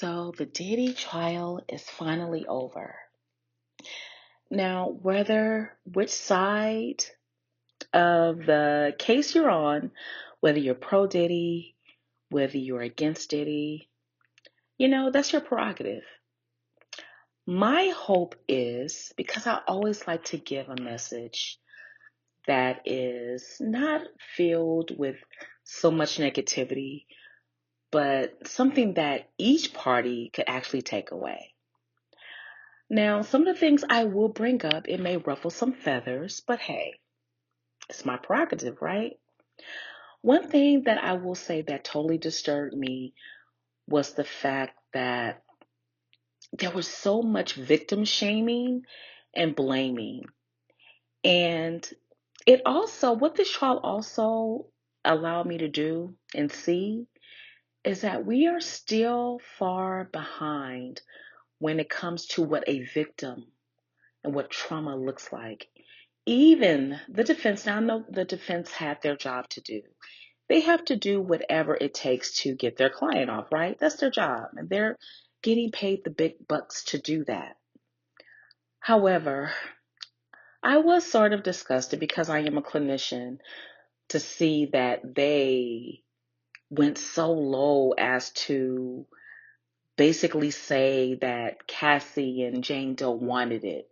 So the Diddy trial is finally over. Now, whether which side of the case you're on, whether you're pro Diddy, whether you're against Diddy, that's your prerogative. My hope is because I always like to give a message that is not filled with so much negativity, but something that each party could actually take away. Now, some of the things I will bring up, it may ruffle some feathers, but hey, it's my prerogative, right? One thing that I will say that totally disturbed me was the fact that there was so much victim shaming and blaming. And what this trial also allowed me to do and see is that we are still far behind when it comes to what a victim and what trauma looks like. Even the defense, now I know the defense had their job to do. They have to do whatever it takes to get their client off, right? That's their job, and they're getting paid the big bucks to do that. However, I was sort of disgusted because I am a clinician to see that they went so low as to basically say that Cassie and Jane Doe wanted it,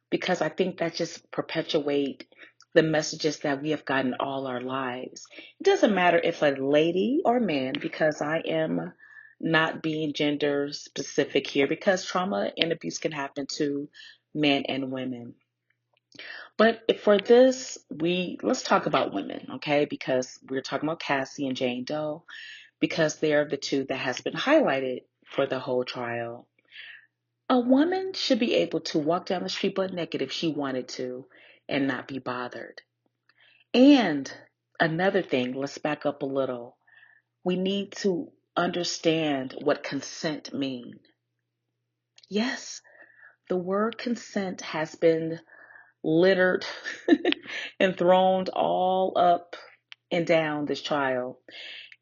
because I think that just perpetuate the messages that we have gotten all our lives. It doesn't matter if a lady or man, because I am not being gender specific here, because trauma and abuse can happen to men and women. But for this, let's talk about women, okay? Because we're talking about Cassie and Jane Doe, because they are the two that has been highlighted for the whole trial. A woman should be able to walk down the street butt naked if she wanted to and not be bothered. And another thing, let's back up a little. We need to understand what consent means. Yes, the word consent has been littered and thrown all up and down this trial.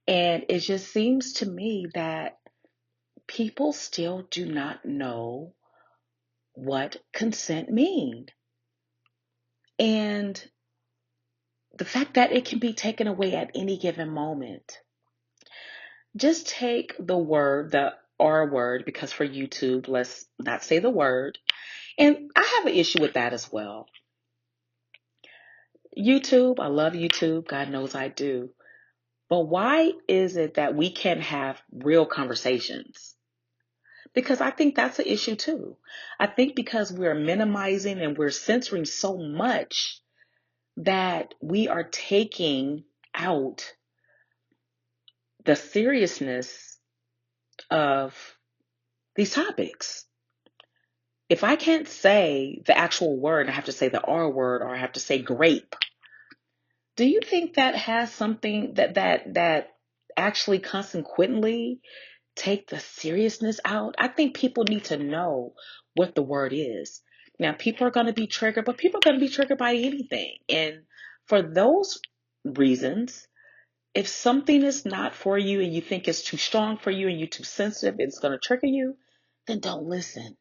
And it just seems to me that people still do not know what consent means. And the fact that it can be taken away at any given moment. Just take the R word, because for YouTube, let's not say the word. And I have an issue with that as well. YouTube, I love YouTube. God knows I do. But why is it that we can't have real conversations? Because I think that's an issue too. I think because we're minimizing and we're censoring so much that we are taking out the seriousness of these topics. If I can't say the actual word, I have to say the R word, or I have to say grape. Do you think that has something that actually consequently take the seriousness out? I think people need to know what the word is. Now, people are going to be triggered, but people are going to be triggered by anything. And for those reasons, if something is not for you and you think it's too strong for you and you're too sensitive, it's going to trigger you, then don't listen.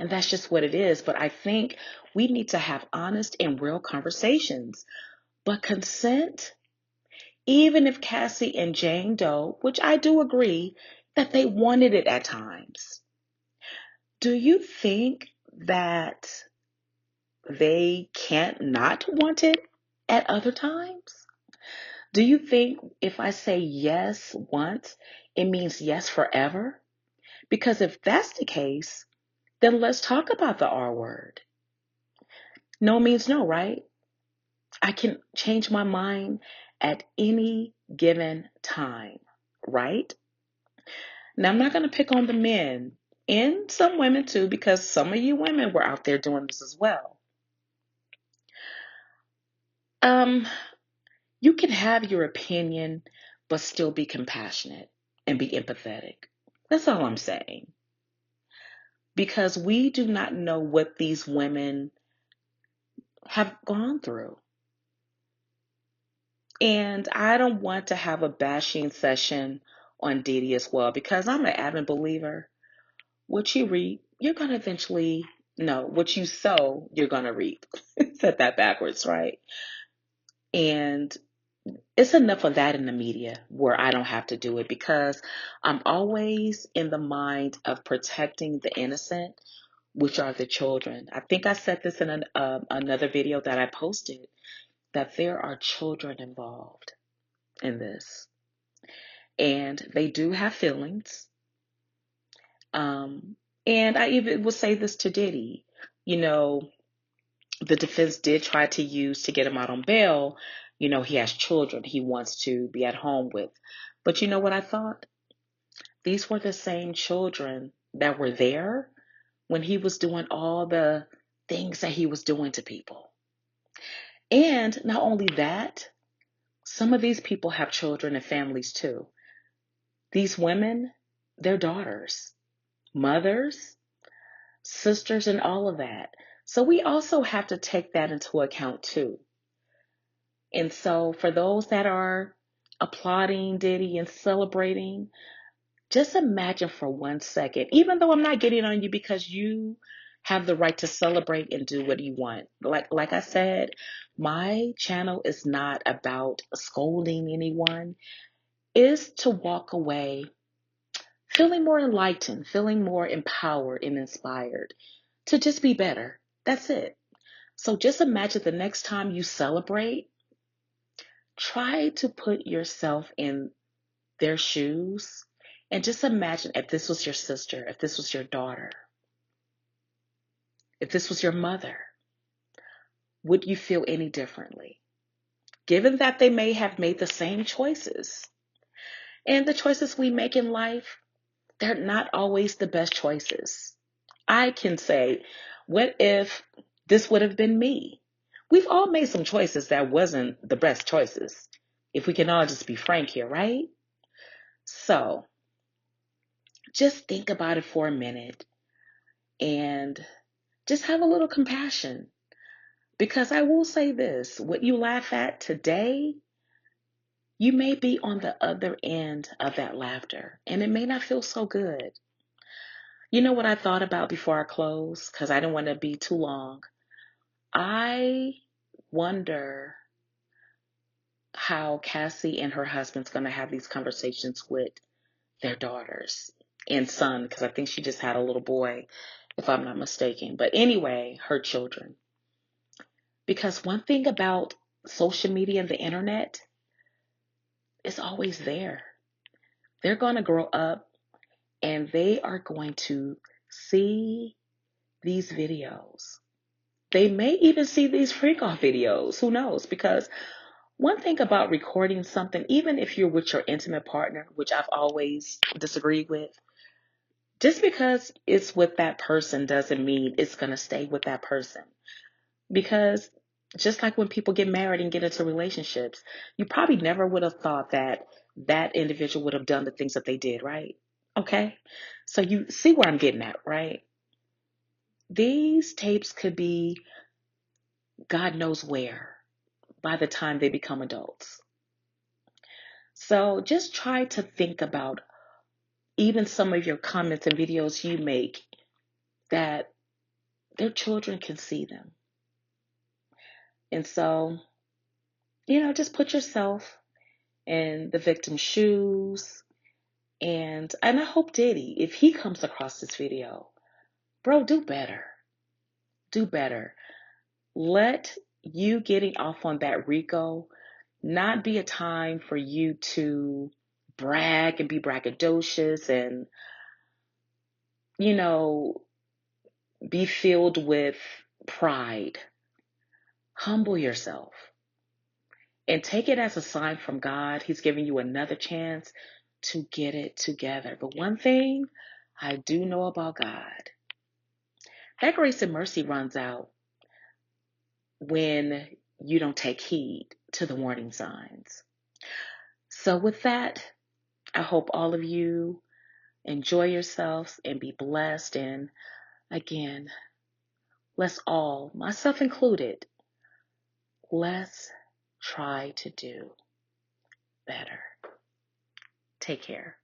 And that's just what it is. But I think we need to have honest and real conversations. But consent, even if Cassie and Jane Doe, which I do agree that they wanted it at times, do you think that they can't not want it at other times? Do you think if I say yes once, it means yes forever? Because if that's the case, then let's talk about the R word. No means no, right? I can change my mind at any given time, right? Now, I'm not going to pick on the men and some women too, because some of you women were out there doing this as well. You can have your opinion, but still be compassionate and be empathetic. That's all I'm saying. Because we do not know what these women have gone through. And I don't want to have a bashing session on Diddy as well, because I'm an avid believer. What you reap, you're going to eventually, no, what you sow, you're going to reap. Said that backwards, right? And it's enough of that in the media where I don't have to do it, because I'm always in the mind of protecting the innocent, which are the children. I think I said this in another video that I posted, that there are children involved in this. And they do have feelings. Um, and I even will say this to Diddy. You know, the defense did try to use to get him out on bail. You know, he has children he wants to be at home with. But you know what I thought? These were the same children that were there when he was doing all the things that he was doing to people. And not only that, some of these people have children and families too. These women, their daughters, mothers, sisters, and all of that. So we also have to take that into account too. And so for those that are applauding Diddy and celebrating, just imagine for 1 second, even though I'm not getting on you, because you have the right to celebrate and do what you want. Like I said, my channel is not about scolding anyone. It's to walk away feeling more enlightened, feeling more empowered and inspired to just be better. That's it. So just imagine the next time you celebrate, try to put yourself in their shoes and just imagine if this was your sister, if this was your daughter, if this was your mother, would you feel any differently? Given that they may have made the same choices, and the choices we make in life, they're not always the best choices. I can say, what if this would have been me? We've all made some choices that wasn't the best choices. If we can all just be frank here, right? So just think about it for a minute and just have a little compassion. Because I will say this, what you laugh at today, you may be on the other end of that laughter, and it may not feel so good. You know what I thought about before I close? Because I didn't want to be too long. I wonder how Cassie and her husband's going to have these conversations with their daughters and son, because I think she just had a little boy, if I'm not mistaken. But anyway, her children. Because one thing about social media and the internet, it's always there. They're going to grow up and they are going to see these videos. They may even see these freak off videos. Who knows? Because one thing about recording something, even if you're with your intimate partner, which I've always disagreed with, just because it's with that person doesn't mean it's going to stay with that person. Because just like when people get married and get into relationships, you probably never would have thought that that individual would have done the things that they did, right? Okay. So you see where I'm getting at, right? These tapes could be God knows where by the time they become adults. So just try to think about even some of your comments and videos you make that their children can see them. And so, just put yourself in the victim's shoes. And I hope Diddy, if he comes across this video, bro, do better. Do better. Let you getting off on that Rico not be a time for you to brag and be braggadocious and, be filled with pride. Humble yourself and take it as a sign from God. He's giving you another chance to get it together. But one thing I do know about God, that grace and mercy runs out when you don't take heed to the warning signs. So with that, I hope all of you enjoy yourselves and be blessed. And again, let's all, myself included, let's try to do better. Take care.